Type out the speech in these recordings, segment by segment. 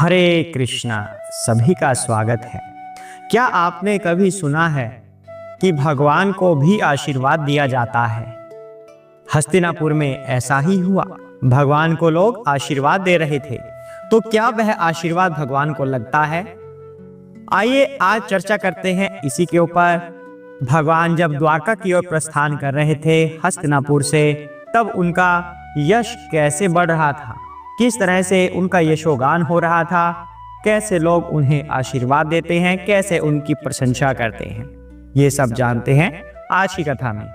हरे कृष्णा। सभी का स्वागत है। क्या आपने कभी सुना है कि भगवान को भी आशीर्वाद दिया जाता है? हस्तिनापुर में ऐसा ही हुआ। भगवान को लोग आशीर्वाद दे रहे थे, तो क्या वह आशीर्वाद भगवान को लगता है? आइए आज चर्चा करते हैं इसी के ऊपर। भगवान जब द्वारका की ओर प्रस्थान कर रहे थे हस्तिनापुर से, तब उनका यश कैसे बढ़ रहा था, किस तरह से उनका यशोगान हो रहा था, कैसे लोग उन्हें आशीर्वाद देते हैं, कैसे उनकी प्रशंसा करते हैं, ये सब जानते हैं आज की कथा में।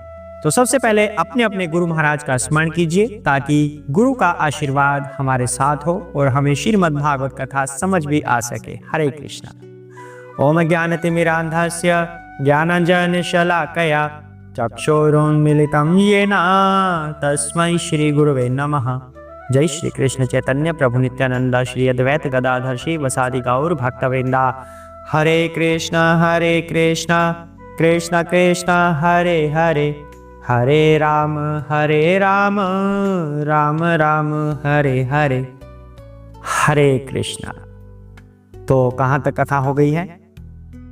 तो सबसे पहले अपने अपने गुरु महाराज का स्मरण कीजिए ताकि गुरु का आशीर्वाद हमारे साथ हो और हमें श्रीमद् भागवत कथा समझ भी आ सके। हरे कृष्णा। ओम ज्ञानतिमिरान्धस्य ज्ञानाञ्जनशलाकया चक्षुरुन्मीलितं येन तस्मै श्री गुरुवे नमः। जय श्री कृष्ण चैतन्य प्रभु नित्यानंद श्री अद्वैत गदाधर श्री वसादि गौर भक्तवृंदा। हरे कृष्ण कृष्ण कृष्ण हरे हरे, हरे राम राम राम हरे हरे। हरे कृष्णा। तो कहाँ तक कथा हो गई है?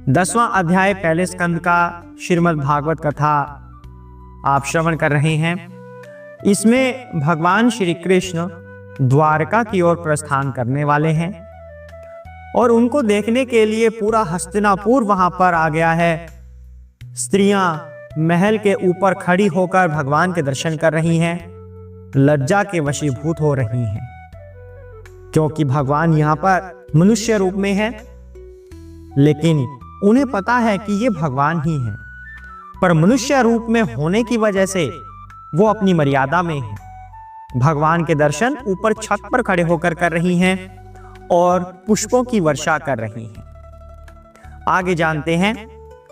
10वां अध्याय पहले स्कंद का श्रीमद् भागवत कथा आप श्रवण कर रहे हैं। इसमें भगवान श्री कृष्ण द्वारका की ओर प्रस्थान करने वाले हैं और उनको देखने के लिए पूरा हस्तिनापुर वहां पर आ गया है। स्त्रियां महल के ऊपर खड़ी होकर भगवान के दर्शन कर रही हैं, लज्जा के वशीभूत हो रही हैं, क्योंकि भगवान यहाँ पर मनुष्य रूप में है, लेकिन उन्हें पता है कि ये भगवान ही हैं, पर मनुष्य रूप में होने की वजह से वो अपनी मर्यादा में है। भगवान के दर्शन ऊपर छत पर खड़े होकर कर रही हैं और पुष्पों की वर्षा कर रही हैं। आगे जानते हैं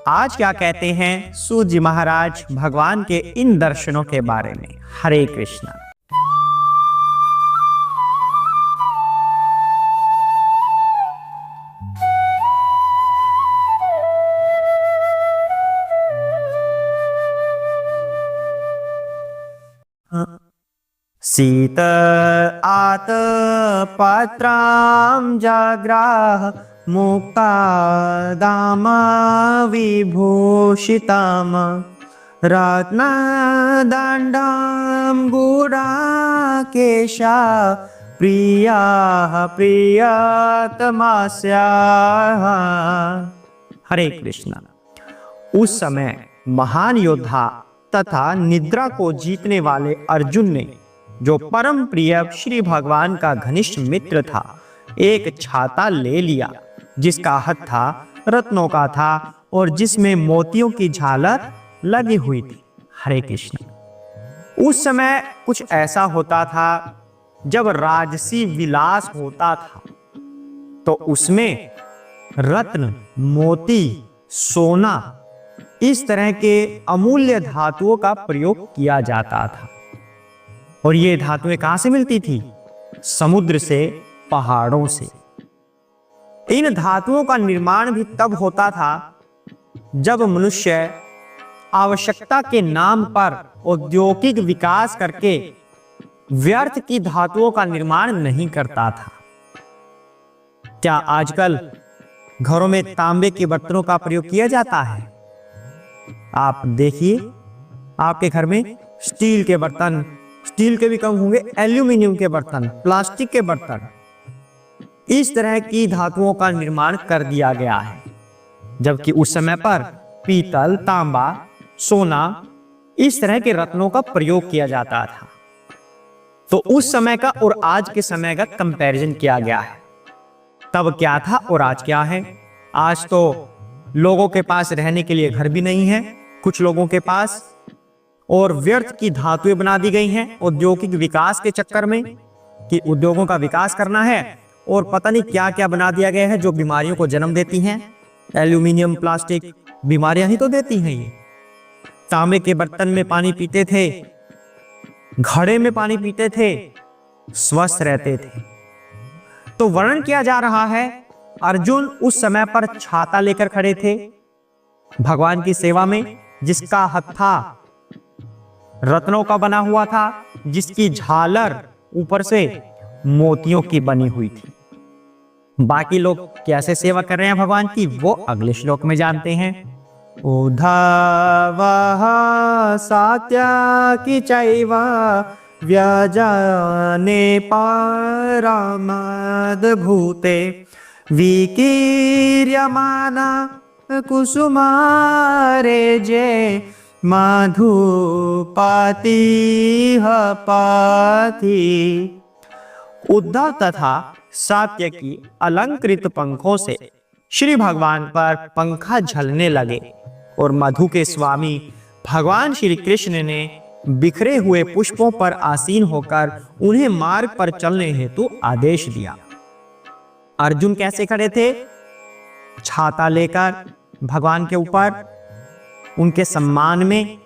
आज क्या कहते हैं सूत जी महाराज भगवान के इन दर्शनों के बारे में। हरे कृष्णा। सीत आत पात्रां जाग्राह मुक्ता दामा विभूषिताम रत्नदण्डां गुडाकेशा प्रियाः प्रियतमास्याः। हरे कृष्णा। उस समय महान योद्धा तथा निद्रा को जीतने वाले अर्जुन ने, जो परम प्रिय श्री भगवान का घनिष्ठ मित्र था, एक छाता ले लिया जिसका हत्था रत्नों का था और जिसमें मोतियों की झालर लगी हुई थी। हरे कृष्ण। उस समय कुछ ऐसा होता था जब राजसी विलास होता था तो उसमें रत्न, मोती, सोना, इस तरह के अमूल्य धातुओं का प्रयोग किया जाता था। और ये धातुएं कहां से मिलती थी? समुद्र से, पहाड़ों से। इन धातुओं का निर्माण भी तब होता था जब मनुष्य आवश्यकता के नाम पर औद्योगिक विकास करके व्यर्थ की धातुओं का निर्माण नहीं करता था। क्या आजकल घरों में तांबे के बर्तनों का प्रयोग किया जाता है? आप देखिए, आपके घर में स्टील के बर्तन, स्टील के भी कम होंगे, एल्यूमिनियम के बर्तन, प्लास्टिक के बर्तन, इस तरह की धातुओं का निर्माण कर दिया गया है। जबकि उस समय पर पीतल, तांबा, सोना, इस तरह के रत्नों का प्रयोग किया जाता था। तो उस समय का और आज के समय का कंपैरिजन किया गया है। तब क्या था और आज क्या है? आज तो लोगों के पास रहने के लिए घर भी नहीं है, कुछ लोगों के पास, और व्यर्थ की धातुएं बना दी गई हैं औद्योगिक विकास के चक्कर में कि उद्योगों का विकास करना है, और पता नहीं क्या क्या बना दिया गया है जो बीमारियों को जन्म देती हैं। एल्यूमिनियम, प्लास्टिक बीमारियां ही तो देती हैं। ये तांबे के बर्तन में पानी पीते थे, घड़े में पानी पीते थे, स्वस्थ रहते थे। तो वर्णन किया जा रहा है अर्जुन उस समय पर छाता लेकर खड़े थे भगवान की सेवा में, जिसका हत्था रत्नों का बना हुआ था, जिसकी झालर ऊपर से मोतियों की बनी हुई थी। बाकी लोग कैसे सेवा कर रहे हैं भगवान की, वो अगले श्लोक में जानते हैं। उद्धवः सात्यकी चैव व्यजाने परमद्भूते विकीर्यमाना कुसुमारेजे मधुपतिः पथि। उद्धव तथा सात्यकी अलंकृत पंखों से श्री भगवान पर पंखा झलने लगे और मधु के स्वामी भगवान श्री कृष्ण ने बिखरे हुए पुष्पों पर आसीन होकर उन्हें मार्ग पर चलने हेतु आदेश दिया। अर्जुन कैसे खड़े थे? छाता लेकर भगवान के ऊपर, उनके सम्मान में।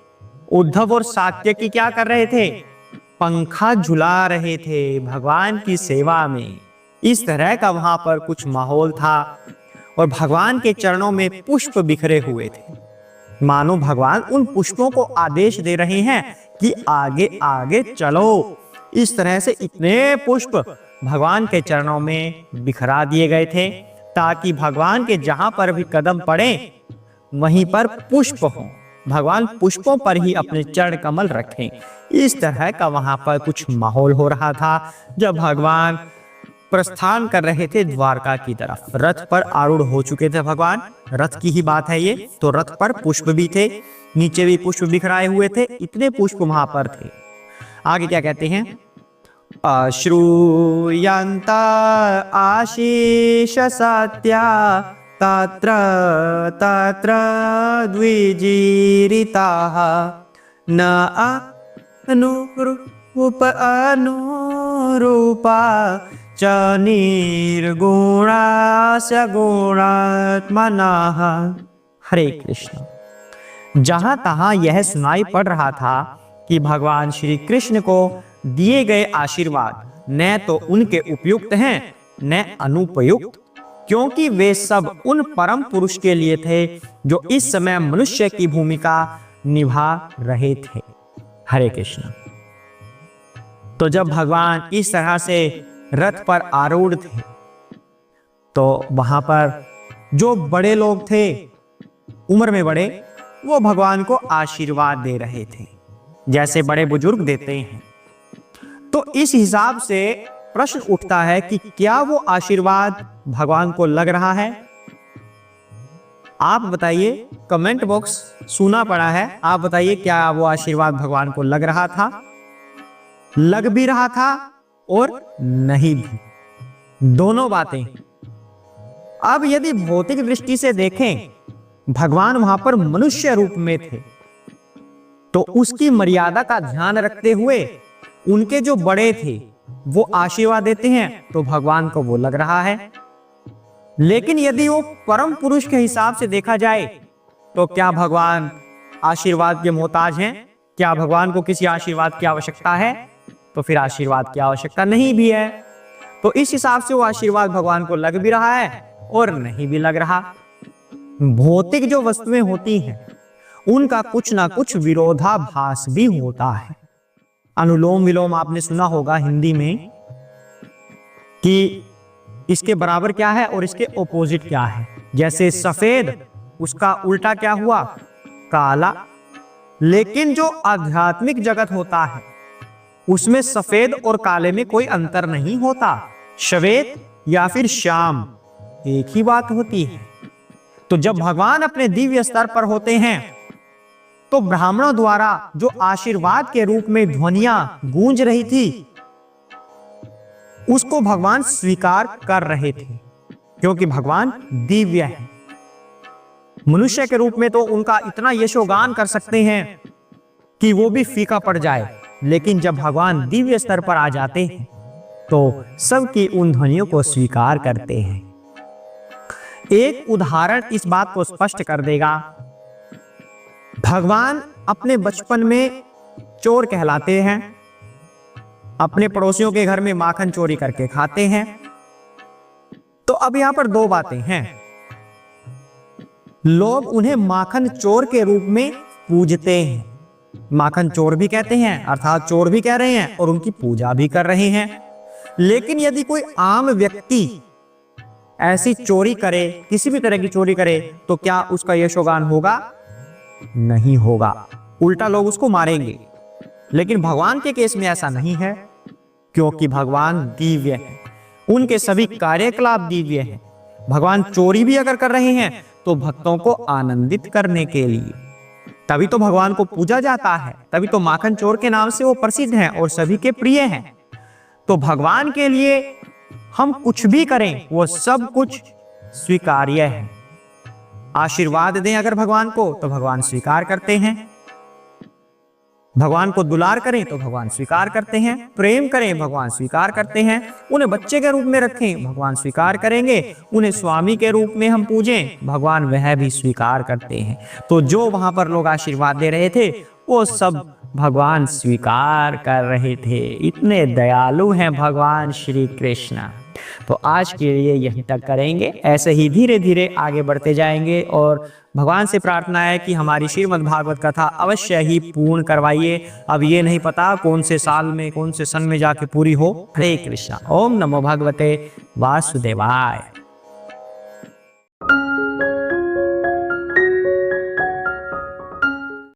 उद्धव और सात्यकी क्या कर रहे थे? पंखा झुला रहे थे भगवान की सेवा में। इस तरह का वहां पर कुछ माहौल था और भगवान के चरणों में पुष्प बिखरे हुए थे, मानो भगवान उन पुष्पों को आदेश दे रहे हैं कि आगे आगे चलो। इस तरह से इतने पुष्प भगवान के चरणों में बिखरा दिए गए थे ताकि भगवान के जहां पर भी कदम पड़े वहीं पर पुष्प हो, भगवान पुष्पों पर ही अपने चरण कमल रखें। इस तरह का वहां पर कुछ माहौल हो रहा था जब भगवान प्रस्थान कर रहे थे द्वारका की तरफ। रथ पर आरूढ़ हो चुके थे भगवान, रथ की ही बात है ये। तो रथ पर पुष्प भी थे, नीचे भी पुष्प बिखराए हुए थे, इतने पुष्प वहां पर थे। आगे क्या कहते हैं? अश्रूयन्त आशीष सत्या तत्र तत्र द्विजीरिताः न अनुरूप अनुरूपा च निर्गुणास्य गुणात्मनः। हरे कृष्ण। जहां तहां यह सुनाई पड़ रहा था कि भगवान श्री कृष्ण को दिए गए आशीर्वाद न तो उनके उपयुक्त हैं न अनुपयुक्त, क्योंकि वे सब उन परम पुरुष के लिए थे जो इस समय मनुष्य की भूमिका निभा रहे थे। हरे कृष्ण। तो जब भगवान इस तरह से रथ पर आरूढ़ थे तो वहां पर जो बड़े लोग थे, उम्र में बड़े, वो भगवान को आशीर्वाद दे रहे थे जैसे बड़े बुजुर्ग देते हैं। तो इस हिसाब से प्रश्न उठता है कि क्या वो आशीर्वाद भगवान को लग रहा है? आप बताइए, कमेंट बॉक्स सुना पड़ा है, आप बताइए क्या वो आशीर्वाद भगवान को लग रहा था, लग भी रहा था और नहीं भी, दोनों बातें। अब यदि भौतिक दृष्टि से देखें, भगवान वहां पर मनुष्य रूप में थे, तो उसकी मर्यादा का ध्यान रखते हुए उनके जो बड़े थे वो आशीर्वाद देते हैं तो भगवान को वो लग रहा है। लेकिन यदि वो परम पुरुष के हिसाब से देखा जाए तो क्या भगवान आशीर्वाद के मोहताज हैं? क्या भगवान को किसी आशीर्वाद की आवश्यकता है? तो फिर आशीर्वाद की आवश्यकता नहीं भी है। तो इस हिसाब से वो आशीर्वाद भगवान को लग भी रहा है और नहीं भी लग रहा। भौतिक जो वस्तुएं होती हैं उनका कुछ ना कुछ विरोधाभास भी होता है। अनुलोम विलोम आपने सुना होगा हिंदी में कि इसके बराबर क्या है और इसके ऑपोजिट क्या है। जैसे सफेद, उसका उल्टा क्या हुआ? काला। लेकिन जो आध्यात्मिक जगत होता है उसमें सफेद और काले में कोई अंतर नहीं होता। श्वेत या फिर श्याम एक ही बात होती है। तो जब भगवान अपने दिव्य स्तर पर होते हैं तो ब्राह्मणों द्वारा जो आशीर्वाद के रूप में ध्वनियां गूंज रही थी उसको भगवान स्वीकार कर रहे थे, क्योंकि भगवान दिव्य है। मनुष्य के रूप में तो उनका इतना यशोगान कर सकते हैं कि वो भी फीका पड़ जाए, लेकिन जब भगवान दिव्य स्तर पर आ जाते हैं तो सबकी उन ध्वनियों को स्वीकार करते हैं। एक उदाहरण इस बात को स्पष्ट कर देगा। भगवान अपने बचपन में चोर कहलाते हैं, अपने पड़ोसियों के घर में माखन चोरी करके खाते हैं। तो अब यहां पर दो बातें हैं। लोग उन्हें माखन चोर के रूप में पूजते हैं, माखन चोर भी कहते हैं, अर्थात चोर भी कह रहे हैं और उनकी पूजा भी कर रहे हैं। लेकिन यदि कोई आम व्यक्ति ऐसी चोरी करे, किसी भी तरह की चोरी करे, तो क्या उसका यशोगान होगा? नहीं होगा, उल्टा लोग उसको मारेंगे। लेकिन भगवान के केस में ऐसा नहीं है, क्योंकि भगवान दिव्य है, उनके सभी कार्यकलाप दिव्य हैं। भगवान चोरी भी अगर कर रहे हैं तो भक्तों को आनंदित करने के लिए, तभी तो भगवान को पूजा जाता है, तभी तो माखन चोर के नाम से वो प्रसिद्ध हैं और सभी के प्रिय हैं। तो भगवान के लिए हम कुछ भी करें वो सब कुछ स्वीकार्य है। आशीर्वाद दें अगर भगवान को तो भगवान स्वीकार करते हैं, भगवान को दुलार करें तो भगवान स्वीकार करते हैं, प्रेम करें भगवान स्वीकार करते हैं, उन्हें बच्चे के रूप में रखें भगवान स्वीकार करेंगे, उन्हें स्वामी के रूप में हम पूजें भगवान वह भी स्वीकार करते हैं। तो जो वहां पर लोग आशीर्वाद दे रहे थे वो सब भगवान स्वीकार कर रहे थे। इतने दयालु हैं भगवान श्री कृष्ण। तो आज के लिए यहीं तक करेंगे, ऐसे ही धीरे धीरे आगे बढ़ते जाएंगे और भगवान से प्रार्थना है कि हमारी श्रीमद् भागवत कथा अवश्य ही पूर्ण करवाइए। अब ये नहीं पता कौन से साल में, कौन से सन में जाके पूरी हो। हरे कृष्णा। ओम नमो भगवते वासुदेवाय।